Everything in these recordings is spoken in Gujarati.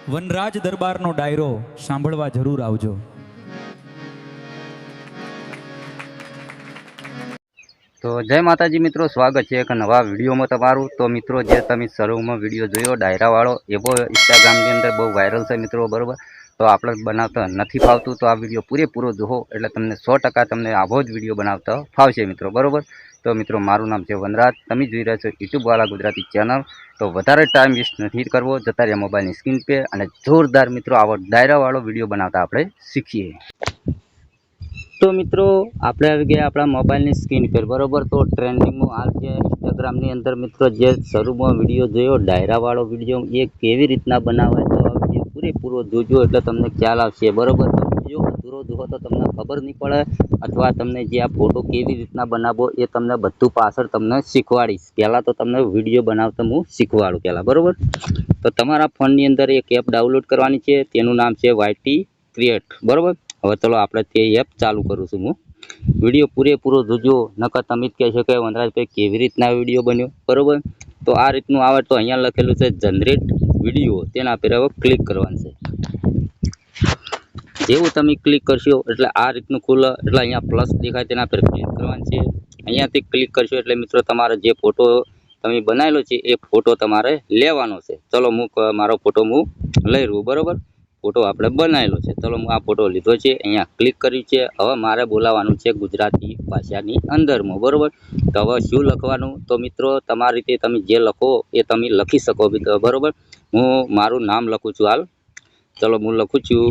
વનરાજ દરબારનો ડાયરો સાંભળવા જરૂર આવજો। તો જય માતાજી મિત્રો, સ્વાગત છે એક નવા વિડીયોમાં તમારું। તો મિત્રો, જે તમે શરૂમાં વિડીયો જોયો ડાયરાવાળો, એવો ઇન્સ્ટાગ્રામની અંદર બહુ વાયરલ છે મિત્રો, બરાબર। તો આપણે બનાવતા નથી ફાવતું, તો આ વિડીયો પૂરેપૂરો જુઓ એટલે તમને 100% તમને આવો જ વિડીયો બનાવતા ફાવશે મિત્રો, બરાબર। તો મિત્રો, મારું નામ છે વનરાજ, તમે જોઈ રહ્યા છો યુટ્યુબવાળા ગુજરાતી ચેનલ। તો વધારે ટાઈમ વેસ્ટ નથી કરવો, જતા રહ્યા મોબાઈલની સ્ક્રીન પે અને જોરદાર મિત્રો આવો ડાયરાવાળો વિડીયો બનાવતા આપણે શીખીએ। તો મિત્રો, આપણે આવી ગયા આપણા મોબાઈલની સ્ક્રીન પર, બરાબર। તો ટ્રેન્ડિંગમાં હાલ છે ઇન્સ્ટાગ્રામની અંદર મિત્રો, જે શરૂમાં વિડીયો જોયો ડાયરાવાળો વિડીયો, એ કેવી રીતના બનાવાય, તો આ વિડીયો પૂરેપૂરો જોજો એટલે તમને ખ્યાલ આવશે, બરાબર। તો વિડીયો અધૂરો જુઓ તો તમને ખબર નહીં પડે, અથવા તમને જે આ ફોટો કેવી રીતના બનાવવો એ તમને બધું પાછળ તમને શીખવાડીશ। પહેલાં તો તમને વિડીયો બનાવતા હું શીખવાડું પહેલાં, બરાબર। તો તમારા ફોનની અંદર એક એપ ડાઉનલોડ કરવાની છે, તેનું નામ છે YT ક્રિએટ, બરાબર। હવે ચલો આપણે તે એપ ચાલુ કરું છું હું। વિડીયો પૂરેપૂરો જોજો, નકર તમે જ કહેશો કે વનરાજભાઈ કેવી રીતના વિડીયો બન્યો, બરાબર। તો આ રીતનું આવે તો અહીંયા લખેલું છે જનરેટ વિડીયો, તેના પર હવે ક્લિક કરવાનું છે। જેવું તમે ક્લિક કરશો એટલે આ રીતનું ખુલે, એટલે અહીંયા પ્લસ દેખાય તેના પર ક્લિક કરવાનું છે। અહીંયાથી ક્લિક કરશો એટલે મિત્રો તમારો જે ફોટો તમે બનાવેલો છે એ ફોટો તમારે લેવાનો છે। ચલો મારો ફોટો હું લઈ રહ્યું, બરાબર। ફોટો આપણે બનાવેલો છે, ચલો હું આ ફોટો લીધો છે, અહીંયા ક્લિક કર્યું છે। હવે મારે બોલાવવાનું છે ગુજરાતી ભાષાની અંદરમાં, બરાબર। તો હવે શું લખવાનું, તો મિત્રો તમારી રીતે તમે જે લખો એ તમે લખી શકો, બરાબર। હું મારું નામ લખું છું હાલ, ચલો હું લખું છું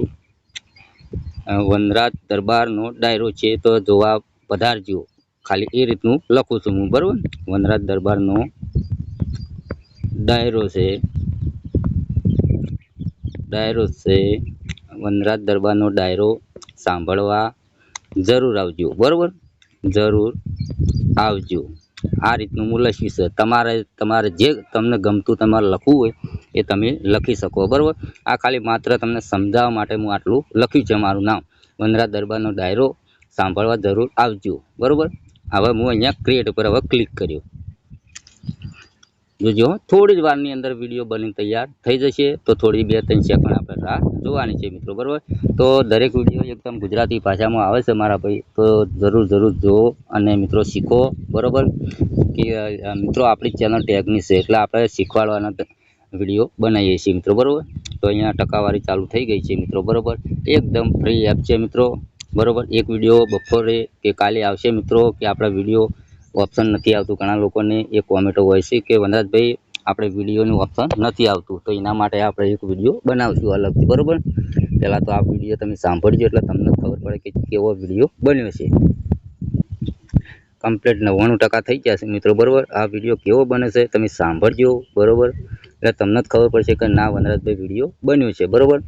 વનરાજ દરબારનો ડાયરો છે, તો જોવા પધારજો, ખાલી એ રીતનું લખું છું હું, બરાબર। વનરાજ દરબારનો ડાયરો છે, વનરાજ દરબારનો ડાયરો સાંભળવા જરૂર આવજો, બરાબર, જરૂર આવજો। આ રીતનું હું લખીશ, તમારે જે તમને ગમતું તમારે લખવું હોય એ તમે લખી શકો, બરાબર। આ ખાલી માત્ર તમને સમજાવવા માટે હું આટલું લખ્યું છે, મારું નામ વનરાજ દરબારનો ડાયરો સાંભળવા જરૂર આવજો, બરાબર। હવે હું અહીંયા ક્રિએટ ઉપર હવે ક્લિક કર્યું, જોજો થોડી જ વારની અંદર વિડીયો બની તૈયાર થઈ જશે। તો થોડી 2-3 સેકન્ડ આપણે રાહ જોવાની છે મિત્રો, બરાબર। તો દરેક વિડીયો એકદમ ગુજરાતી ભાષામાં આવે છે મારા ભાઈ, તો જરૂર જુઓ અને મિત્રો શીખો, બરાબર। કે મિત્રો આપણી ચેનલ ટેગની છે એટલે આપણે શીખવાડવાના વિડીયો બનાવીએ છીએ મિત્રો, બરાબર। તો અહીંયા ટકાવારી ચાલુ થઈ ગઈ છે મિત્રો, બરાબર। એકદમ ફ્રી એપ છે મિત્રો, બરાબર। એક વિડીયો બપોરે કે કાલે આવશે મિત્રો, કે આપણા વિડીયો ઓપ્શન નથી આવતું, ઘણા લોકોને એ કોમેન્ટો હોય છે કે વનરાજભાઈ આપણે વિડીયોનું ઓપ્શન નથી આવતું, તો એના માટે આપણે એક વિડીયો બનાવશું અલગથી, બરાબર। પહેલાં તો આ વિડીયો તમે સાંભળજો એટલે તમને ખબર પડે કે કેવો વિડીયો બન્યો છે। કમ્પ્લીટ 99% થઈ ગયા છે મિત્રો, બરાબર। આ વિડીયો કેવો બને છે તમે સાંભળજો, બરાબર, એટલે તમને જ ખબર પડશે કે ના વનરાજભાઈ વિડીયો બન્યો છે, બરાબર।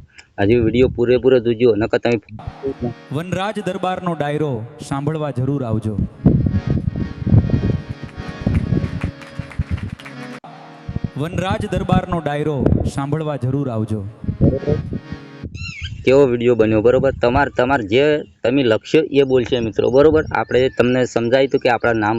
હજી વિડીયો પૂરેપૂરો જોજો, નકર તમે વનરાજ દરબારનો ડાયરો સાંભળવા જરૂર આવજો। વનરાજ દરબારનો ડાયરો સાંભળવા જરૂર આવજો। કેવો વિડીયો બન્યો, બરાબર। તમારે જે તમે લખશો એ બોલશે મિત્રો, બરાબર। આપણે તમને સમજાવ્યું હતું કે આપણા નામ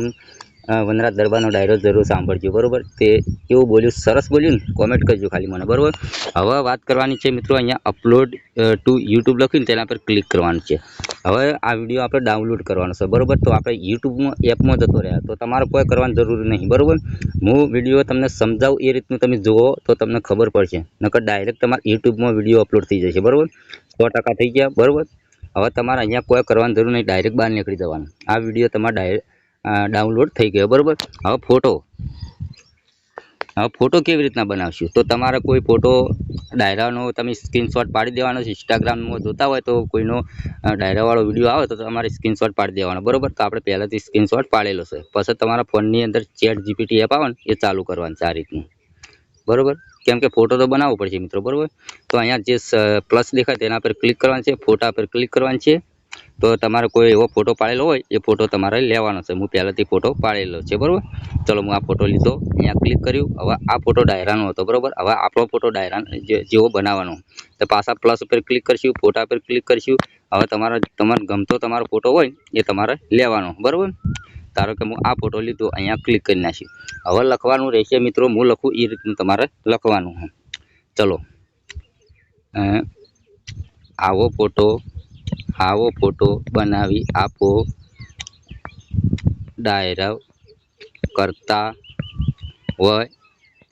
વનરાજ દરબારનો ડાયરો જરૂર સાંભળજો, બરાબર। તે કેવું બોલ્યું, સરસ બોલ્યું ને, કોમેન્ટ કરજો ખાલી મને, બરાબર। હવે વાત કરવાની છે મિત્રો, અહીંયા અપલોડ ટુ યુટ્યુબ લખ્યું ને તેના પર ક્લિક કરવાનું છે। હવે આ વિડીયો આપણે ડાઉનલોડ કરવાનો છે, બરાબર। તો આપણે યુટ્યુબમાં એપમાં જતો રહ્યા, તો તમારે કોઈ કરવાની જરૂર નહીં, બરાબર। હું વિડીયો તમને સમજાવું એ રીતનું તમે જુઓ તો તમને ખબર પડશે, નકર ડાયરેક્ટ તમારે યુટ્યુબમાં વિડીયો અપલોડ થઈ જશે, બરાબર। 100% થઈ ગયા, બરાબર। હવે તમારે અહીંયા કોઈ કરવાની જરૂર નહીં, ડાયરેક્ટ બહાર નીકળી જવાનું। આ વિડીયો તમારે ડાઉનલોડ થઈ ગયો, બરાબર। હવે ફોટો કેવી રીતના બનાવશું, તો તમારે કોઈ ફોટો ડાયરાનો તમે સ્ક્રીનશોટ પાડી દેવાનો છે। ઇન્સ્ટાગ્રામમાં જોતા હોય તો કોઈનો ડાયરાવાળો વિડીયો આવે તો તમારે સ્ક્રીનશોટ પાડી દેવાનો, બરાબર। તો આપણે પહેલાંથી સ્ક્રીનશોટ પાડેલો છે, પછી તમારા ફોનની અંદર ChatGPT એપ આવે ને એ ચાલુ કરવાનું છે આ રીતનું, બરાબર। કેમ કે ફોટો તો બનાવવો પડશે મિત્રો, બરાબર। તો અહીંયા જે પ્લસ દેખાય તેના પર ક્લિક કરવાનું છે, ફોટા પર ક્લિક કરવાનું છે। તો તમારે કોઈ એવો ફોટો પાડેલો હોય એ ફોટો તમારે લેવાનો છે। હું પહેલાંથી ફોટો પાડેલો છે, બરાબર। ચલો હું આ ફોટો લીધો, અહીંયા ક્લિક કર્યું। હવે આ ફોટો ડાયરાનો હતો, બરાબર। હવે આપણો ફોટો ડાયરા જેવો બનાવવાનો, તો પાછા પ્લસ ઉપર ક્લિક કરશું, ફોટા પર ક્લિક કરશું। હવે તમારે ગમતો તમારો ફોટો હોય એ તમારે લેવાનો, બરાબર। ધારો કે હું આ ફોટો લીધો, અહીંયા ક્લિક કરી નાખ્યું। હવે લખવાનું રહેશે મિત્રો, હું લખું એ રીતનું તમારે લખવાનું, ચલો આવો ફોટો બનાવી આપો, ડાયરા કરતા હોય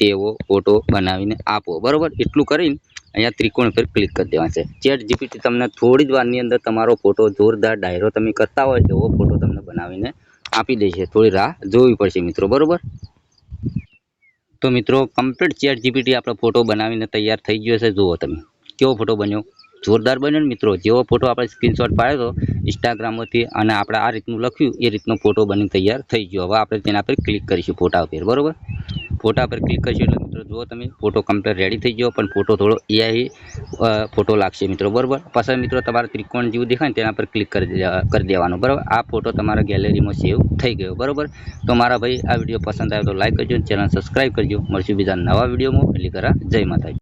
તેવો ફોટો બનાવીને આપો. બરાબર, એટલું કરીને અહીંયા ત્રિકોણ પર ક્લિક કરી દેવાનું છે. ચેટ જીપીટી તમને થોડી જ વારની અંદર તમારો ફોટો જોરદાર ડાયરો તમે કરતા હોય એવો ફોટો તમને બનાવીને આપી દેશે. થોડી રાહ જોવી પડશે મિત્રો. બરાબર, તો મિત્રો કમ્પ્લીટ ચેટ જીપીટી આપણો ફોટો બનાવીને તૈયાર થઈ ગયો છે. જુઓ તમે કેવો ફોટો બન્યો, જોરદાર બન્યો ને મિત્રો. જેવો ફોટો આપણે સ્ક્રીનશોટ પાડ્યો હતો ઇન્સ્ટાગ્રામમાંથી અને આપણે આ રીતનું લખ્યું એ રીતનો ફોટો બની તૈયાર થઈ ગયો. હવે આપણે તેના પર ક્લિક કરીશું ફોટા પર. બરાબર, ફોટા પર ક્લિક કરીશું એટલે મિત્રો જુઓ તમે ફોટો કમ્પ્લીટ રેડી થઈ ગયો, પણ ફોટો થોડો એઆઈ ફોટો લાગશે મિત્રો. બરાબર, પાછળ મિત્રો તમારે ત્રિકોણ જેવું દેખાય ને તેના પર ક્લિક કરી દેવાનું. બરાબર, આ ફોટો તમારા ગેલેરીમાં સેવ થઈ ગયો. બરાબર, તો મારા ભાઈ આ વિડીયો પસંદ આવ્યો તો લાઈક કરજો, ચેનલ સબસ્ક્રાઈબ કરજો. મળશું બીજા નવા વિડીયોમાં. એટલે જય માતાજી.